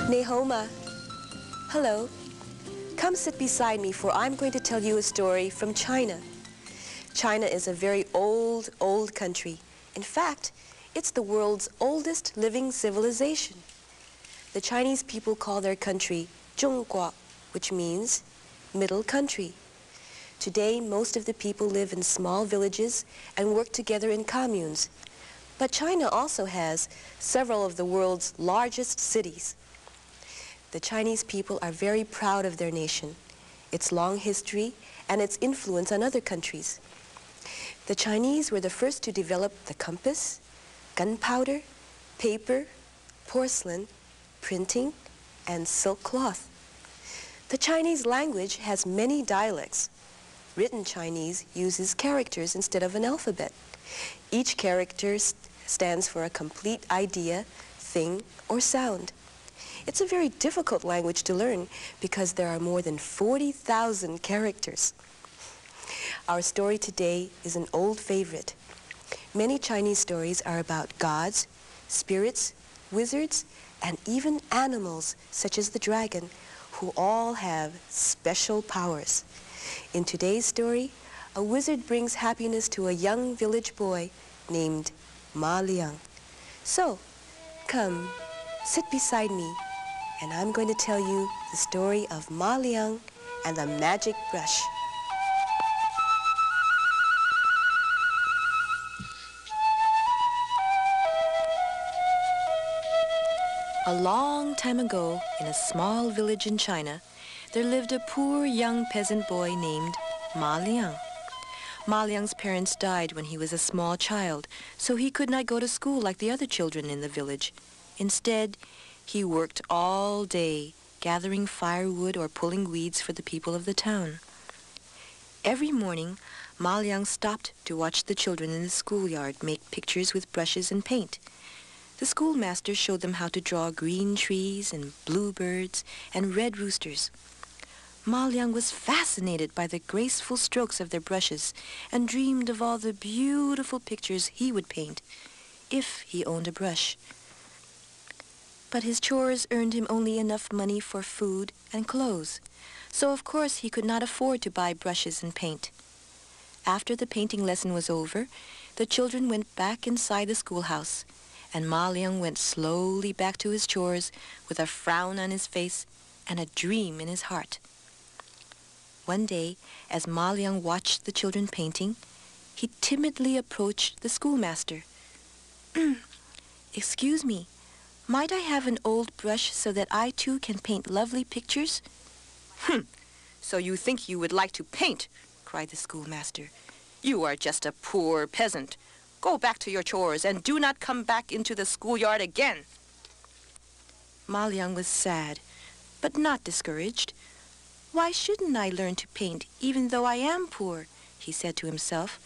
Nehoma. Hello. Come sit beside me, for I'm going to tell you a story from China. China is a very old, old country. In fact, it's the world's oldest living civilization. The Chinese people call their country Zhongguo, which means middle country. Today, most of the people live in small villages and work together in communes. But China also has several of the world's largest cities. The Chinese people are very proud of their nation, its long history, and its influence on other countries. The Chinese were the first to develop the compass, gunpowder, paper, porcelain, printing, and silk cloth. The Chinese language has many dialects. Written Chinese uses characters instead of an alphabet. Each character stands for a complete idea, thing, or sound. It's a very difficult language to learn because there are more than 40,000 characters. Our story today is an old favorite. Many Chinese stories are about gods, spirits, wizards, and even animals such as the dragon, who all have special powers. In today's story, a wizard brings happiness to a young village boy named Liang. So, come, sit beside me, and I'm going to tell you the story of Liang and the magic brush. A long time ago, in a small village in China, there lived a poor young peasant boy named Liang. Liang's parents died when he was a small child, so he could not go to school like the other children in the village. Instead, he worked all day, gathering firewood or pulling weeds for the people of the town. Every morning, Liang stopped to watch the children in the schoolyard make pictures with brushes and paint. The schoolmaster showed them how to draw green trees and bluebirds and red roosters. Liang was fascinated by the graceful strokes of their brushes and dreamed of all the beautiful pictures he would paint if he owned a brush. But his chores earned him only enough money for food and clothes, so of course he could not afford to buy brushes and paint. After the painting lesson was over, the children went back inside the schoolhouse, and Liang went slowly back to his chores with a frown on his face and a dream in his heart. One day, as Liang watched the children painting, he timidly approached the schoolmaster. "Excuse me, might I have an old brush so that I too can paint lovely pictures?" So you think you would like to paint?" cried the schoolmaster. "You are just a poor peasant. Go back to your chores and do not come back into the schoolyard again." Liang was sad, but not discouraged. "Why shouldn't I learn to paint even though I am poor?" he said to himself.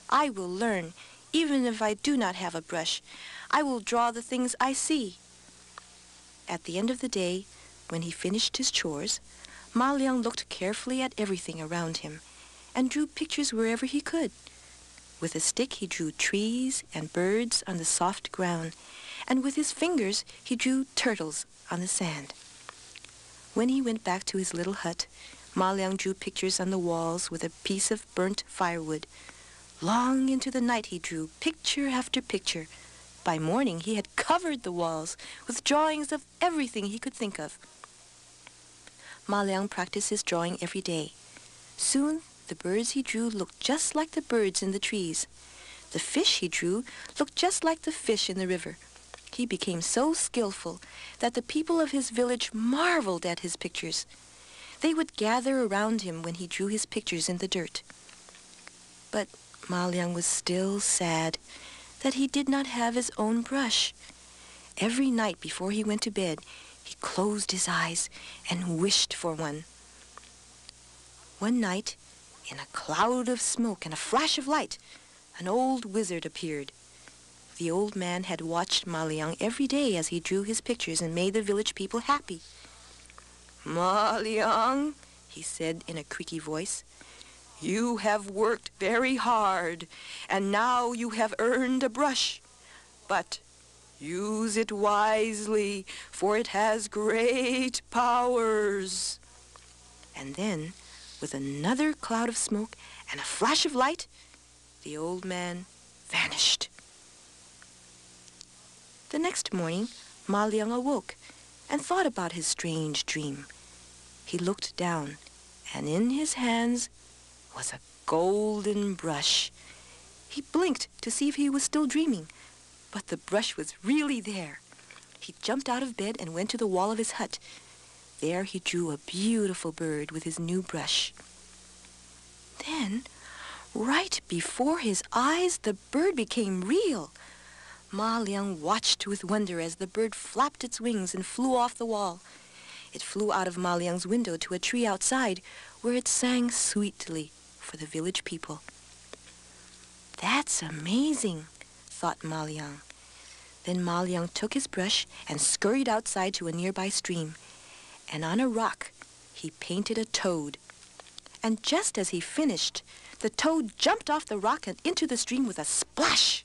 "I will learn, even if I do not have a brush. I will draw the things I see." At the end of the day, when he finished his chores, Liang looked carefully at everything around him and drew pictures wherever he could. With a stick, he drew trees and birds on the soft ground, and with his fingers, he drew turtles on the sand. When he went back to his little hut, Liang drew pictures on the walls with a piece of burnt firewood. Long into the night he drew picture after picture. By morning he had covered the walls with drawings of everything he could think of. Liang practiced his drawing every day. Soon the birds he drew looked just like the birds in the trees. The fish he drew looked just like the fish in the river. He became so skillful that the people of his village marveled at his pictures. They would gather around him when he drew his pictures in the dirt. But Liang was still sad that he did not have his own brush. Every night before he went to bed, he closed his eyes and wished for one. One night, in a cloud of smoke and a flash of light, an old wizard appeared. The old man had watched Liang every day as he drew his pictures and made the village people happy. "Liang," he said in a creaky voice, "you have worked very hard, and now you have earned a brush. But Use it wisely, for it has great powers. And then, with another cloud of smoke and a flash of light, the old man vanished. The next morning, Ma Liang awoke and thought about his strange dream. He looked down, and in his hands was a golden brush. He blinked to see if he was still dreaming, but the brush was really there. He jumped out of bed and went to the wall of his hut. There he drew a beautiful bird with his new brush. Then, right before his eyes, the bird became real. Ma Liang watched with wonder as the bird flapped its wings and flew off the wall. It flew out of Ma Liang's window to a tree outside, where it sang sweetly for the village people. "That's amazing," thought Ma Liang. Then Ma Liang took his brush and scurried outside to a nearby stream, and on a rock he painted a toad. And just as he finished, the toad jumped off the rock and into the stream with a splash.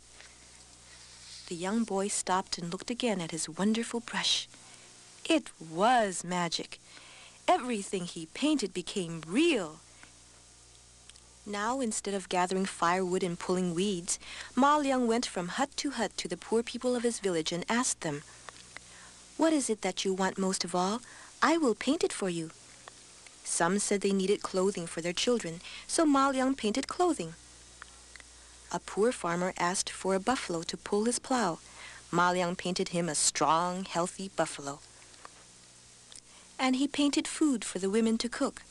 The young boy stopped and looked again at his wonderful brush. It was magic. Everything he painted became real. Now, instead of gathering firewood and pulling weeds, Ma Liang went from hut to the poor people of his village and asked them, "What is it that you want most of all? I will paint it for you." Some said they needed clothing for their children, so Ma Liang painted clothing. A poor farmer asked for a buffalo to pull his plow. Ma Liang painted him a strong, healthy buffalo. And he painted food for the women to cook.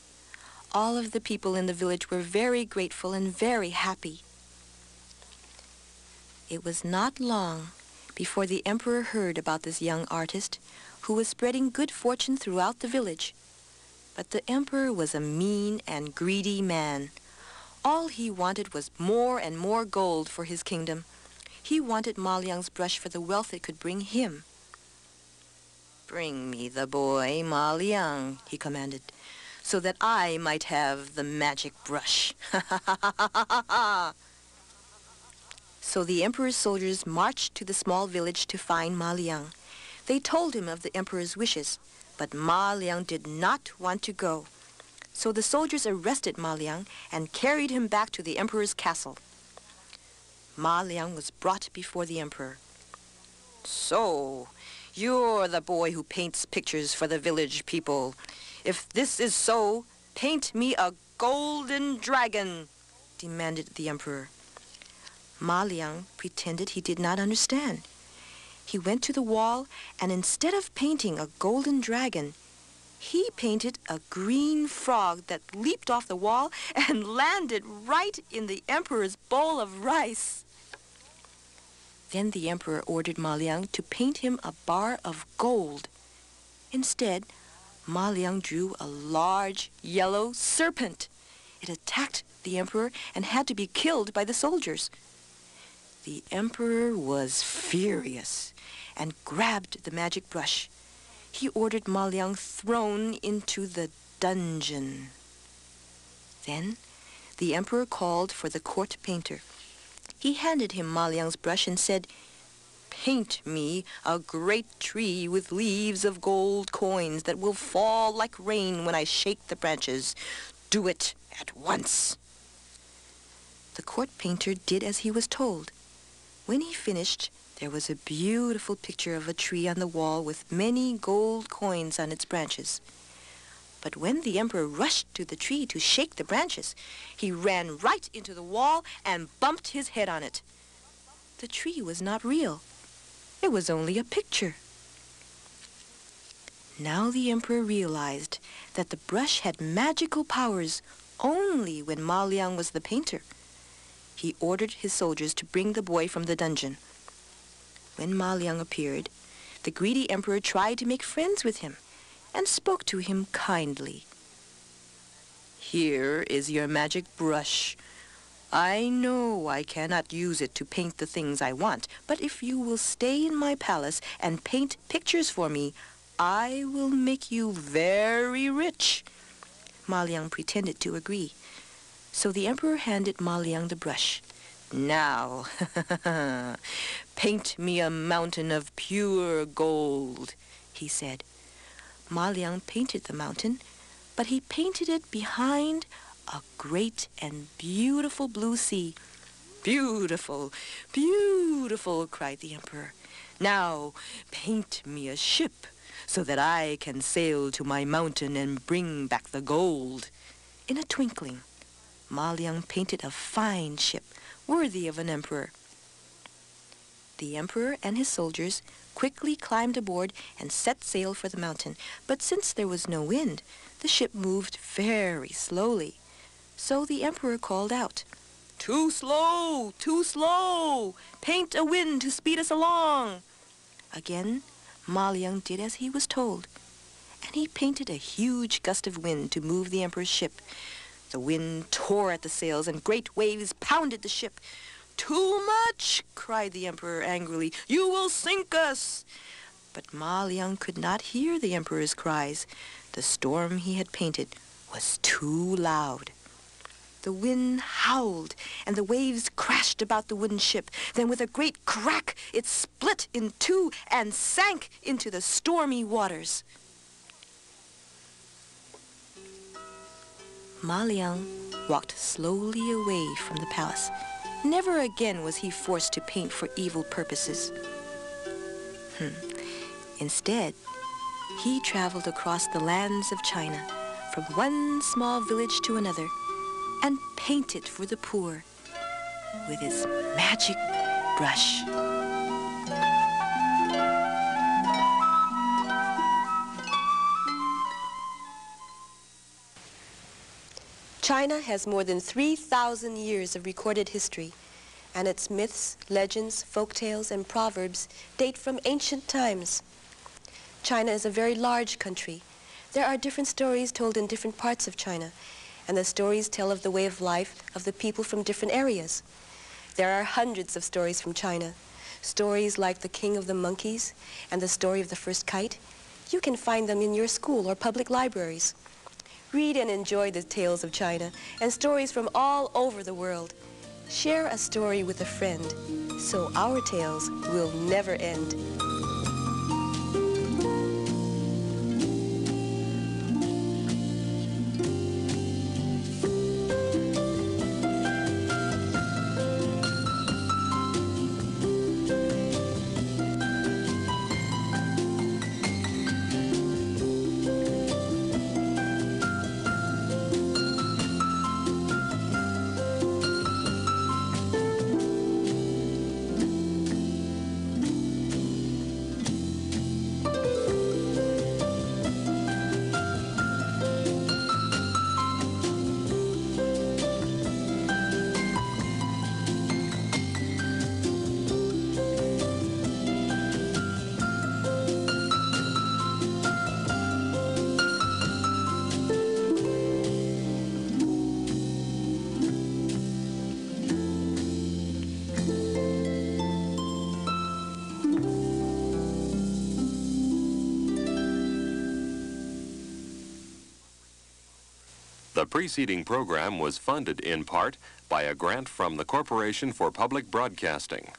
All of the people in the village were very grateful and very happy. It was not long before the emperor heard about this young artist who was spreading good fortune throughout the village. But the emperor was a mean and greedy man. All he wanted was more and more gold for his kingdom. He wanted Ma Liang's brush for the wealth it could bring him. "Bring me the boy, Ma Liang," he commanded, "so that I might have the magic brush." So the emperor's soldiers marched to the small village to find Ma Liang. They told him of the emperor's wishes, but Ma Liang did not want to go. So the soldiers arrested Ma Liang and carried him back to the emperor's castle. Ma Liang was brought before the emperor. "So, you're the boy who paints pictures for the village people. If this is so, paint me a golden dragon," demanded the emperor. Ma Liang pretended he did not understand. He went to the wall, and instead of painting a golden dragon, he painted a green frog that leaped off the wall and landed right in the emperor's bowl of rice. Then the emperor ordered Ma Liang to paint him a bar of gold. Instead, Ma Liang drew a large yellow serpent. It attacked the emperor and had to be killed by the soldiers. The emperor was furious and grabbed the magic brush. He ordered Ma Liang thrown into the dungeon. Then the emperor called for the court painter. He handed him Ma Liang's brush and said, "Paint me a great tree with leaves of gold coins that will fall like rain when I shake the branches. Do it at once." The court painter did as he was told. When he finished, there was a beautiful picture of a tree on the wall with many gold coins on its branches. But when the emperor rushed to the tree to shake the branches, he ran right into the wall and bumped his head on it. The tree was not real. It was only a picture. Now the emperor realized that the brush had magical powers only when Ma Liang was the painter. He ordered his soldiers to bring the boy from the dungeon. When Ma Liang appeared, the greedy emperor tried to make friends with him and spoke to him kindly. "Here is your magic brush. I know I cannot use it to paint the things I want, but if you will stay in my palace and paint pictures for me, I will make you very rich." Ma Liang pretended to agree. So the emperor handed Ma Liang the brush. "Now, "Paint me a mountain of pure gold," he said. Ma Liang painted the mountain, but he painted it behind a great and beautiful blue sea. "Beautiful, beautiful," cried the emperor. "Now paint me a ship so that I can sail to my mountain and bring back the gold." In a twinkling, Ma Liang painted a fine ship worthy of an emperor. The emperor and his soldiers quickly climbed aboard and set sail for the mountain. But since there was no wind, the ship moved very slowly. So the emperor called out, "Too slow! Too slow! Paint a wind to speed us along!" Again, Ma Liang did as he was told, and he painted a huge gust of wind to move the emperor's ship. The wind tore at the sails, and great waves pounded the ship. "Too much!" cried the emperor angrily. "You will sink us!" But Ma Liang could not hear the emperor's cries. The storm he had painted was too loud. The wind howled, and the waves crashed about the wooden ship. Then with a great crack, it split in two and sank into the stormy waters. Ma Liang walked slowly away from the palace. Never again was he forced to paint for evil purposes. Instead, he traveled across the lands of China, from one small village to another, and painted for the poor with his magic brush. China has more than 3,000 years of recorded history, and its myths, legends, folktales, and proverbs date from ancient times. China is a very large country. There are different stories told in different parts of China, and the stories tell of the way of life of the people from different areas. There are hundreds of stories from China. Stories like the King of the Monkeys and the story of the first kite. You can find them in your school or public libraries. Read and enjoy the tales of China and stories from all over the world. Share a story with a friend, so our tales will never end. The preceding program was funded in part by a grant from the Corporation for Public Broadcasting.